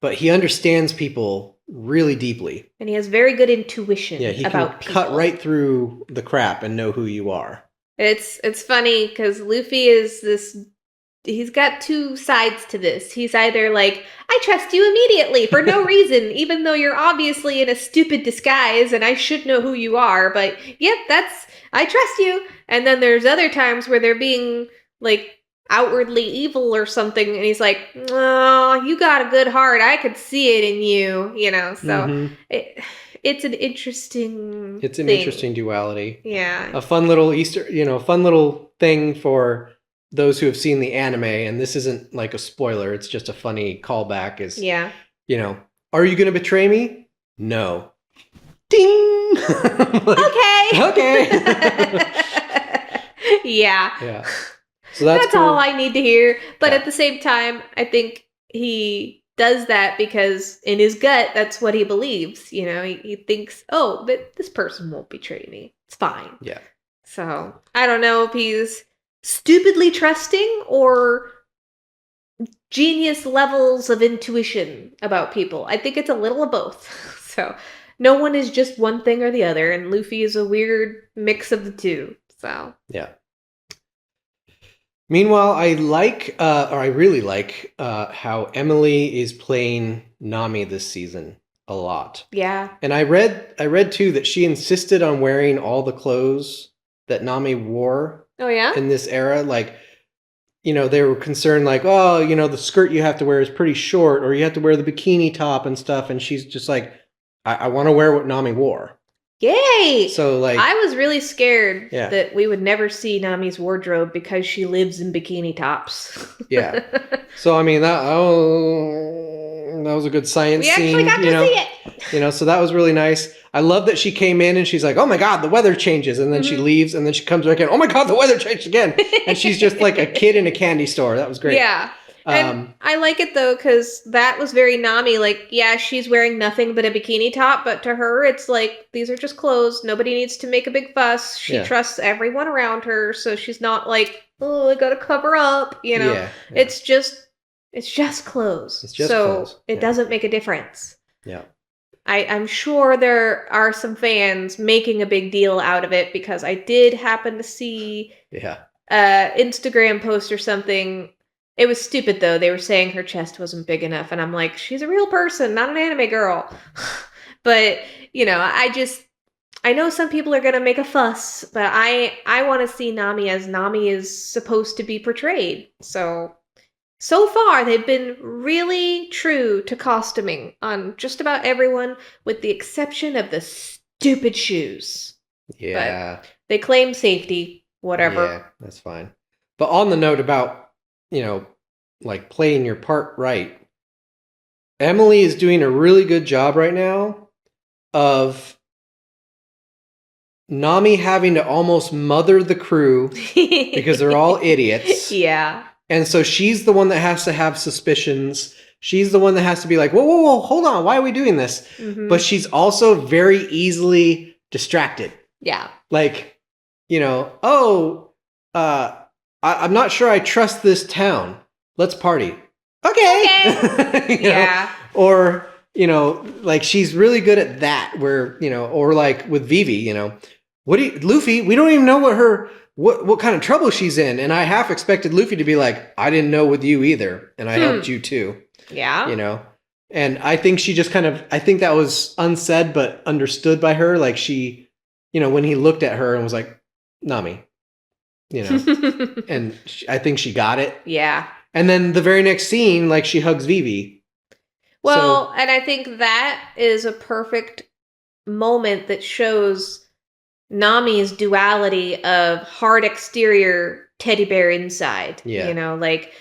but he understands people really deeply. And he has very good intuition Yeah, he about can people. cut right through the crap and know who you are. It's funny because Luffy is this. He's got two sides to this. He's either like, I trust you immediately for no reason, even though you're obviously in a stupid disguise and I should know who you are, but yep, I trust you. And then there's other times where they're being like, outwardly evil or something, and he's like, "Oh, you got a good heart. I could see it in you," you know. So Mhm. it's an interesting. It's an thing. interesting duality. Yeah. A fun little fun little thing for those who have seen the anime, and this isn't like a spoiler, it's just a funny callback is, Yeah. Are you going to betray me? No. Ding! Okay. Yeah. Yeah. So that's cool. all I need to hear. But at the same time, I think he does that because in his gut, that's what he believes. He thinks, oh, but this person won't betray me. It's fine. Yeah. So I don't know if he's stupidly trusting or genius levels of intuition about people. I think it's a little of both. So no one is just one thing or the other, and Luffy is a weird mix of the two. So yeah. Meanwhile, I really like how Emily is playing Nami this season a lot. Yeah. And I read too that she insisted on wearing all the clothes that Nami wore. Oh yeah? In this era, like, they were concerned like, oh, the skirt you have to wear is pretty short, or you have to wear the bikini top and stuff. And she's just like, I want to wear what Nami wore. Yay! So like, I was really scared Yeah. that we would never see Nami's wardrobe because she lives in bikini tops. yeah. So I mean that was a good science We scene. actually got to see it. So that was really nice. I love that she came in and she's like, oh my god, the weather changes, and then she leaves, and then she comes back in, oh my god, the weather changed again, and she's just like a kid in a candy store. That was great. Yeah. And I like it though, because that was very Nami. Like, yeah, she's wearing nothing but a bikini top, but to her, it's like, these are just clothes. Nobody needs to make a big fuss. She Yeah. trusts everyone around her, so she's not like, oh, I gotta cover up. Yeah. It's just clothes. It's just so clothes. it doesn't make a difference. Yeah. I'm sure there are some fans making a big deal out of it, because I did happen to see Yeah. Instagram post or something. It was stupid though. They were saying her chest wasn't big enough, and I'm like, she's a real person, not an anime girl. But I know some people are gonna make a fuss, but I want to see Nami as Nami is supposed to be portrayed. So far they've been really true to costuming on just about everyone, with the exception of the stupid shoes. Yeah. But they claim safety. Whatever. Yeah, that's fine. But on the note about, like playing your part right, Emily is doing a really good job right now of Nami having to almost mother the crew because they're all idiots. Yeah. And so she's the one that has to have suspicions. She's the one that has to be like, whoa, hold on, why are we doing this? Mhm. But she's also very easily distracted. Yeah. Like, I'm not sure I trust this town. Let's party. Okay. Yeah. Or, like she's really good at that where, or like with Vivi, Luffy, we don't even know what kind of trouble she's in. And I half expected Luffy to be like, I didn't know with you either. And I helped you too. Yeah. And I think she just I think that was unsaid, but understood by her. Like she, when he looked at her and was like, Nami, and I think she got it. Yeah. And then the very next scene, like she hugs Vivi. Well, and I think that is a perfect moment that shows Nami's duality of hard exterior, teddy bear inside. Yeah. Like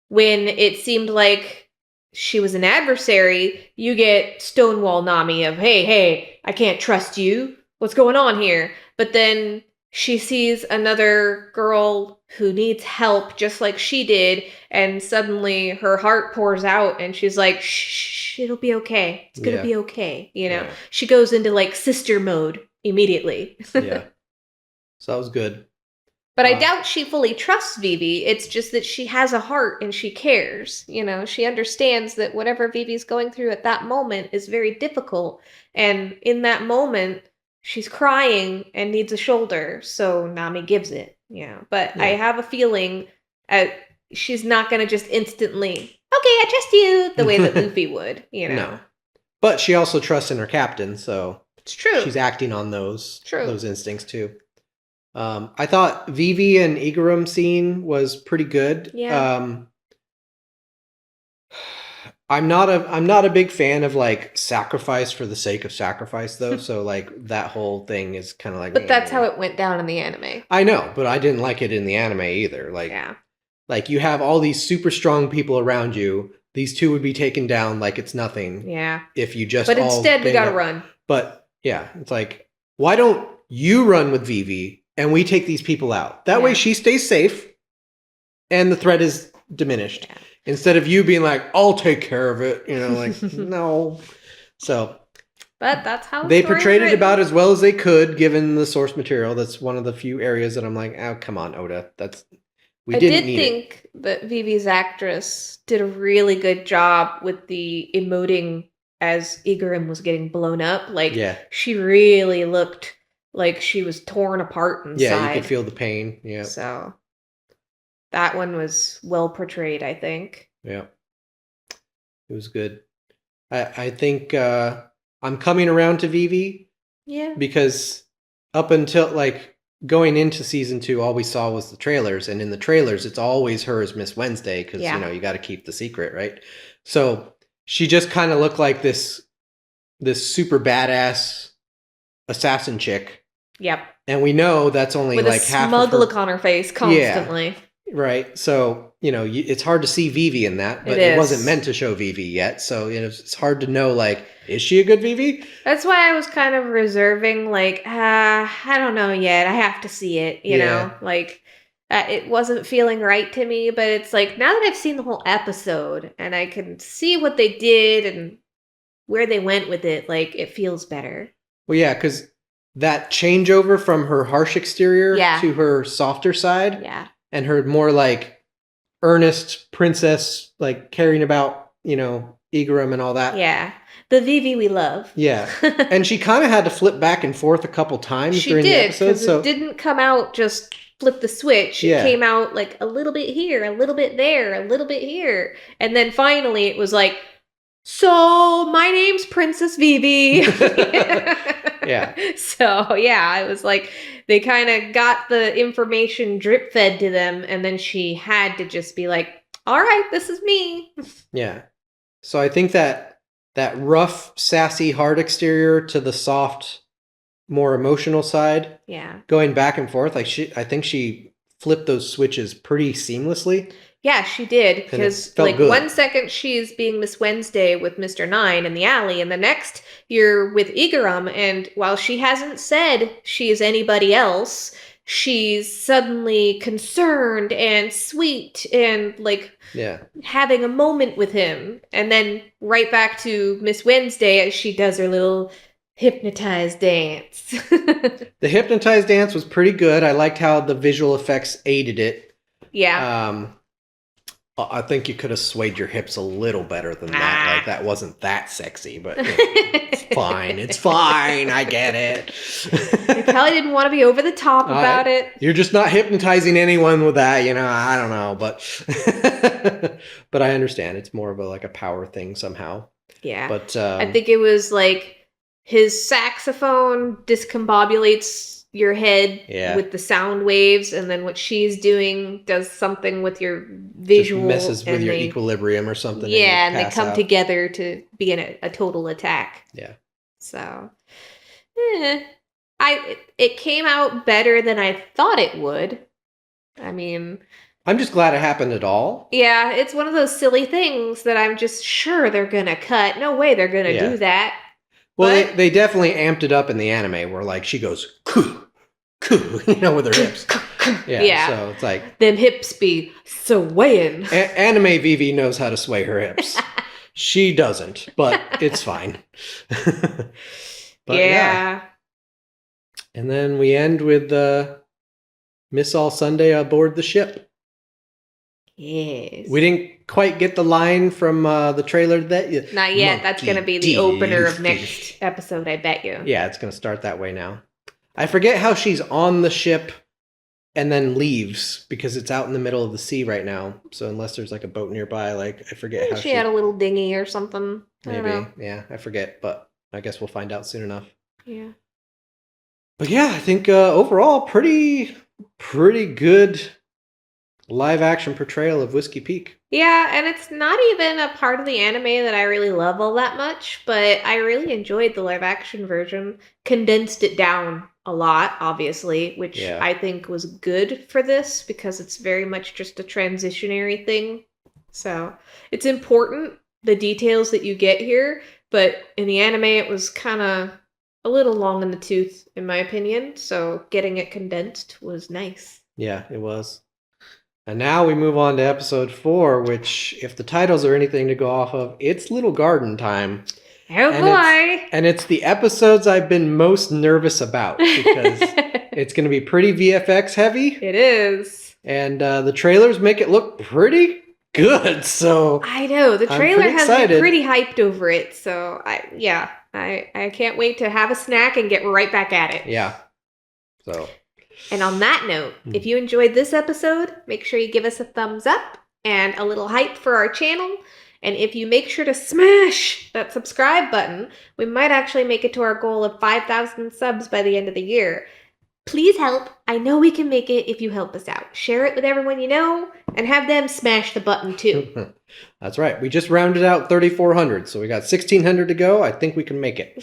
when it seemed like she was an adversary, you get Stonewall Nami of, hey, I can't trust you. What's going on here? But then she sees another girl who needs help just like she did, and suddenly her heart pours out and she's like, shh, it'll be okay. It's gonna be okay. Yeah. She goes into like sister mode immediately. Yeah. So that was good. But I doubt she fully trusts Vivi. It's just that she has a heart and she cares. She understands that whatever Vivi's going through at that moment is very difficult. And in that moment, she's crying and needs a shoulder. So Nami gives it. But I have a feeling she's not going to just instantly, okay, I trust you, the way that Luffy would. No. But she also trusts in her captain. So it's true. She's acting on those True. those instincts too. I thought Vivi and Igurum scene was pretty good. Yeah. I'm not a big fan of like sacrifice for the sake of sacrifice though. So like that whole thing is kind of like. But that's how it went down in the anime. I know, but I didn't like it in the anime either. Like, yeah. Like you have all these super strong people around you. These two would be taken down like it's nothing. Yeah. If you just. But instead, we gotta run. But yeah, it's like, why don't you run with Vivi and we take these people out? That way she stays safe, and the threat is diminished. Yeah. Instead of you being like, I'll take care of it, you know, like no. So. But that's how they portrayed it about as well as they could, given the source material. That's one of the few areas that I'm like, oh, come on, Oda. I did think that Vivi's actress did a really good job with the emoting as Igurum was getting blown up. Like, she really looked like she was torn apart inside. Yeah, you could feel the pain. Yeah. So that one was well portrayed, I think. Yeah. It was good. I think I'm coming around to Vivi. Yeah. Because up until like going into season 2, all we saw was the trailers, and in the trailers, it's always her as Miss Wednesday because you know you got to keep the secret, right? So she just kind of looked like this super badass assassin chick. Yep. And we know that's only with like a half smug of her look on her face constantly. Yeah. Right. So, you know, it's hard to see Vivi in that, but it wasn't meant to show Vivi yet. So, you know, it's hard to know, like, is she a good Vivi? That's why I was kind of reserving, like, I don't know yet. I have to see it, you know? Like, it wasn't feeling right to me, but it's like, now that I've seen the whole episode and I can see what they did and where they went with it, like, it feels better. Well, yeah, because that changeover from her harsh exterior to her softer side. Yeah. And her more like earnest princess, like caring about, you know, Igurum and all that. Yeah. The Vivi we love. Yeah. And she kind of had to flip back and forth a couple times during the episode. So it didn't come out just flip the switch. It came out like a little bit here, a little bit there, a little bit here. And then finally it was like, so my name's Princess Vivi. Yeah. So yeah, it was like they kind of got the information drip fed to them, and then she had to just be like, all right, this is me. Yeah. So I think that rough, sassy, hard exterior to the soft, more emotional side. Yeah. Going back and forth, like I think she flipped those switches pretty seamlessly. Yeah, she did, because like good. 1 second she's being Miss Wednesday with Mr. Nine in the alley, and the next you're with Igurum, and while she hasn't said she is anybody else, she's suddenly concerned and sweet and like having a moment with him, and then right back to Miss Wednesday as she does her little hypnotized dance. The hypnotized dance was pretty good. I liked how the visual effects aided it. Yeah. I think you could have swayed your hips a little better than that. Like, that wasn't that sexy, but you know, it's fine. It's fine. I get it. You probably didn't want to be over the top about it. You're just not hypnotizing anyone with that, you know. I don't know, but but I understand. It's more of a power thing somehow. Yeah. But I think it was like his saxophone discombobulates your head with the sound waves, and then what she's doing does something with your visual. Just messes with your equilibrium or something. Yeah, and they come together to be in a total attack. Yeah. So, it came out better than I thought it would. I mean, I'm just glad it happened at all. Yeah, it's one of those silly things that I'm just sure they're gonna cut. No way they're gonna do that. Well, they definitely amped it up in the anime where like she goes coo, coo, you know, with her hips. Yeah. So it's like them hips be swaying. Anime Vivi knows how to sway her hips. She doesn't, but it's fine. But yeah. And then we end with Miss All Sunday aboard the ship. Yes. We didn't quite get the line from the trailer that not yet. That's going to be the opener of next episode, I bet you. Yeah, it's going to start that way now. I forget how she's on the ship and then leaves because it's out in the middle of the sea right now. So unless there's like a boat nearby, like I forget how she had a little dinghy or something. Maybe. Yeah, I forget, but I guess we'll find out soon enough. Yeah. But yeah, I think overall pretty good live action portrayal of Whiskey Peak. Yeah, and it's not even a part of the anime that I really love all that much, but I really enjoyed the live action version. Condensed it down a lot, obviously, which Yeah. I think was good for this because it's very much just a transitionary thing. So it's important, the details that you get here, but in the anime it was kind of a little long in the tooth, in my opinion. So getting it condensed was nice. Yeah, it was. And now we move on to episode 4, which, if the titles are anything to go off of, it's Little Garden Time. Oh and boy! And it's the episodes I've been most nervous about because it's going to be pretty VFX heavy. It is. And the trailers make it look pretty good. So I know the I'm trailer pretty has excited. me pretty hyped over it. So I can't wait to have a snack and get right back at it. Yeah. So. And on that note, if you enjoyed this episode, make sure you give us a thumbs up and a little hype for our channel. And if you make sure to smash that subscribe button, we might actually make it to our goal of 5,000 subs by the end of the year. Please help. I know we can make it if you help us out. Share it with everyone you know and have them smash the button too. That's right. We just rounded out 3,400. So we got 1,600 to go. I think we can make it.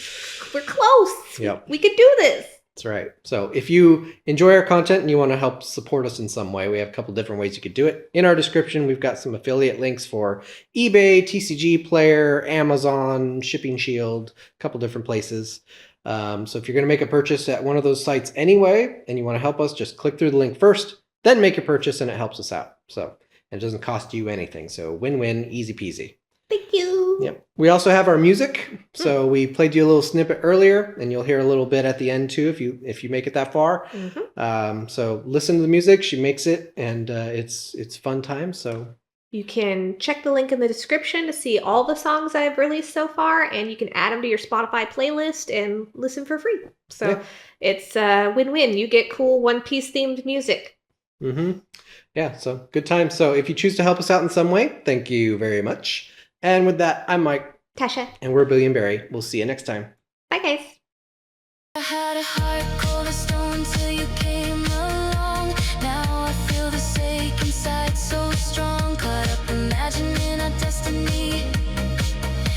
We're close. Yep. We can do this. That's right. So if you enjoy our content and you want to help support us in some way, we have a couple different ways you could do it. In our description, we've got some affiliate links for eBay, TCGPlayer, Amazon, Shipping Shield, a couple different places. So if you're going to make a purchase at one of those sites anyway, and you want to help us, just click through the link first, then make your purchase, and it helps us out. So it doesn't cost you anything. So win-win, easy peasy. Thank you. Yep. We also have our music. So we played you a little snippet earlier, and you'll hear a little bit at the end too if you make it that far. So listen to the music. She makes it, and it's fun time. So you can check the link in the description to see all the songs I've released so far, and you can add them to your Spotify playlist and listen for free. So it's a win-win. You get cool One Piece themed music. Yeah. So good time. So if you choose to help us out in some way, thank you very much. And with that, I'm Mike. Tasha. And we're Billy and Beri. We'll see you next time. Bye, guys. I had a heart cold as stone till you came along. Now I feel the sake inside so strong. Caught up imagining our destiny.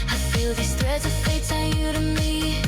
I feel these threads of fate tie you to me.